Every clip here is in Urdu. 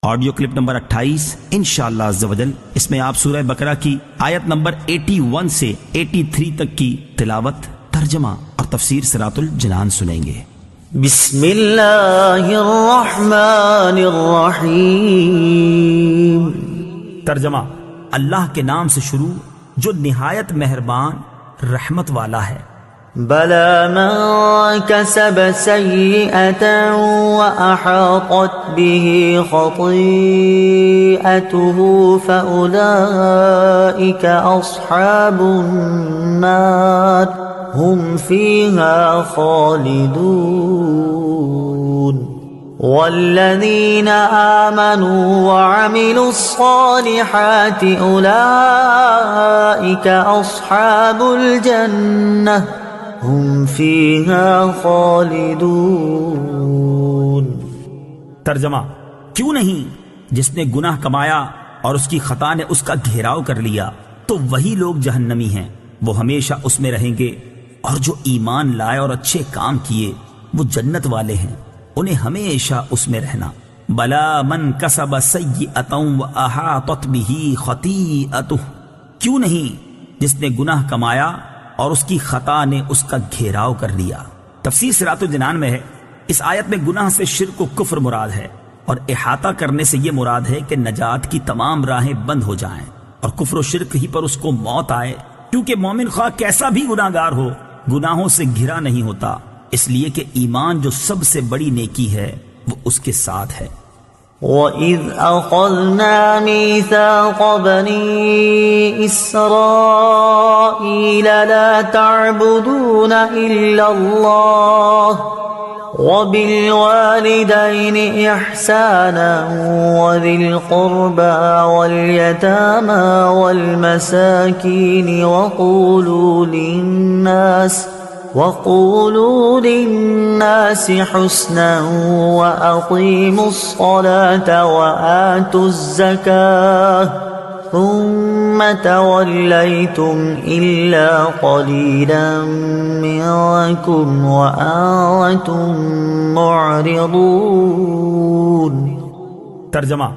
آڈیو کلپ نمبر 28 انشاءاللہ عز و جل، اس میں آپ سورہ بقرہ کی آیت نمبر 81 سے 83 تک کی تلاوت، ترجمہ اور تفسیر صراط الجنان سنیں گے۔ بسم اللہ الرحمن الرحیم۔ ترجمہ: اللہ کے نام سے شروع جو نہایت مہربان رحمت والا ہے۔ بلى من كسب سيئة وأحاطت به خطيئته فأولئك أصحاب النار هم فيها خالدون والذين آمنوا وعملوا الصالحات أولئك أصحاب الجنة ہم فیہا خالدون۔ ترجمہ: کیوں نہیں جس نے گناہ کمایا اور اس کی خطا نے اس کا گھیراؤ کر لیا تو وہی لوگ جہنمی ہیں، وہ ہمیشہ اس میں رہیں گے، اور جو ایمان لائے اور اچھے کام کیے وہ جنت والے ہیں، انہیں ہمیشہ اس میں رہنا۔ بلا من کسب سیئۃ واحاطت بہ خطیئتہ، کیوں نہیں جس نے گناہ کمایا اور اس کی خطا نے اس کا گھیراؤ کر لیا۔ تفسیر صراط الجنان میں ہے، اس آیت میں گناہ سے شرک و کفر مراد ہے، اور احاطہ کرنے سے یہ مراد ہے کہ نجات کی تمام راہیں بند ہو جائیں اور کفر و شرک ہی پر اس کو موت آئے، کیونکہ مومن خواہ کیسا بھی گناہگار ہو گناہوں سے گھرا نہیں ہوتا، اس لیے کہ ایمان جو سب سے بڑی نیکی ہے وہ اس کے ساتھ ہے۔ وَإِذْ أَخَذْنَا مِيثَاقَ بَنِي إِسْرَائِيلَ لَا تَعْبُدُونَ إِلَّا اللَّهَ وَبِالْوَالِدَيْنِ إِحْسَانًا وَذِي الْقُرْبَى وَالْيَتَامَى وَالْمَسَاكِينِ وَقُولُوا لِلنَّاسِ حُسْنًا وَأَقِيمُوا الصَّلَاةَ وَآتُوا الزَّكَاةَ ثُمَّ تَوَلَّيْتُمْ إِلَّا قَلِيلًا مِّنكُمْ وَأَنتُم مُّعْرِضُونَ۔ ترجمہ: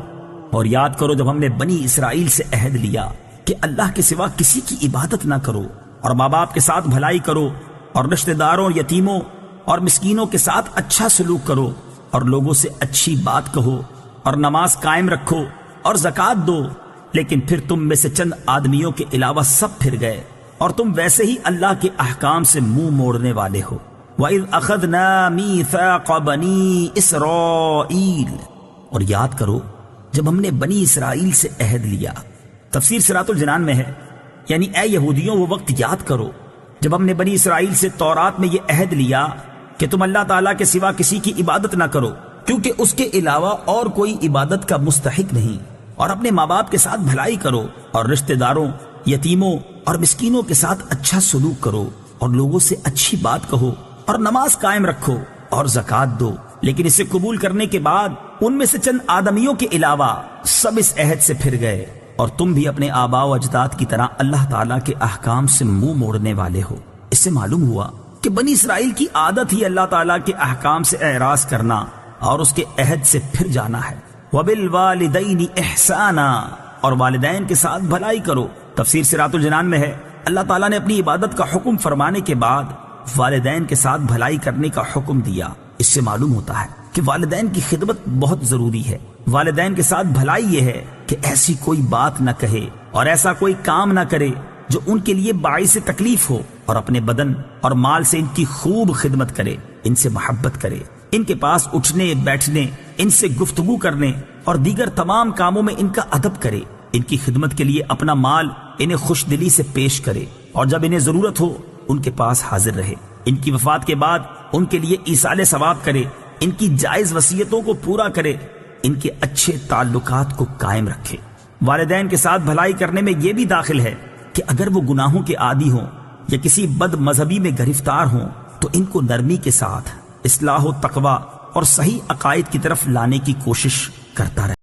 اور یاد کرو جب ہم نے بنی اسرائیل سے عہد لیا کہ اللہ کے سوا کسی کی عبادت نہ کرو، اور ماں باپ کے ساتھ بھلائی کرو، اور رشتہ داروں، یتیموں اور مسکینوں کے ساتھ اچھا سلوک کرو، اور لوگوں سے اچھی بات کہو، اور نماز قائم رکھو اور زکوٰۃ دو، لیکن پھر تم میں سے چند آدمیوں کے علاوہ سب پھر گئے، اور تم ویسے ہی اللہ کے احکام سے منہ موڑنے والے ہو۔ وَإِذْ أَخَذْنَا مِيثَاقَ بَنِي إِسْرَائِيلَ، اور یاد کرو جب ہم نے بنی اسرائیل سے عہد لیا۔ تفسیر صراط الجنان میں ہے، یعنی اے یہودیوں وہ وقت یاد کرو جب ہم نے بنی اسرائیل سے تورات میں یہ عہد لیا کہ تم اللہ تعالیٰ کے سوا کسی کی عبادت نہ کرو، کیونکہ اس کے علاوہ اور کوئی عبادت کا مستحق نہیں، اور اپنے ماں باپ کے ساتھ بھلائی کرو، اور رشتہ داروں، یتیموں اور مسکینوں کے ساتھ اچھا سلوک کرو، اور لوگوں سے اچھی بات کہو، اور نماز قائم رکھو اور زکوٰۃ دو، لیکن اسے قبول کرنے کے بعد ان میں سے چند آدمیوں کے علاوہ سب اس عہد سے پھر گئے، اور تم بھی اپنے آباء و اجداد کی طرح اللہ تعالیٰ کے احکام سے منہ موڑنے والے ہو۔ اس سے معلوم ہوا کہ بنی اسرائیل کی عادت ہی اللہ تعالیٰ کے احکام سے اعراض کرنا اور اس کے عہد سے پھر جانا ہے۔ وَبِالْوَالِدَيْنِ إِحْسَانًا، اور والدین کے ساتھ بھلائی کرو۔ تفسیر صراط الجنان میں ہے، اللہ تعالیٰ نے اپنی عبادت کا حکم فرمانے کے بعد والدین کے ساتھ بھلائی کرنے کا حکم دیا۔ اس سے معلوم ہوتا ہے کہ والدین کی خدمت بہت ضروری ہے۔ والدین کے ساتھ بھلائی یہ ہے کہ ایسی کوئی بات نہ کہے اور ایسا کوئی کام نہ کرے جو ان کے لیے باعث تکلیف ہو، اور اپنے بدن اور مال سے ان کی خوب خدمت کرے، ان سے محبت کرے، ان کے پاس اٹھنے بیٹھنے، ان سے گفتگو کرنے اور دیگر تمام کاموں میں ان کا ادب کرے، ان کی خدمت کے لیے اپنا مال انہیں خوش دلی سے پیش کرے، اور جب انہیں ضرورت ہو ان کے پاس حاضر رہے، ان کی وفات کے بعد ان کے لیے ایصال ثواب کرے، ان کی جائز وصیتوں کو پورا کرے، ان کے اچھے تعلقات کو قائم رکھے۔ والدین کے ساتھ بھلائی کرنے میں یہ بھی داخل ہے کہ اگر وہ گناہوں کے عادی ہوں یا کسی بد مذہبی میں گرفتار ہوں تو ان کو نرمی کے ساتھ اصلاح و تقوی اور صحیح عقائد کی طرف لانے کی کوشش کرتا رہے۔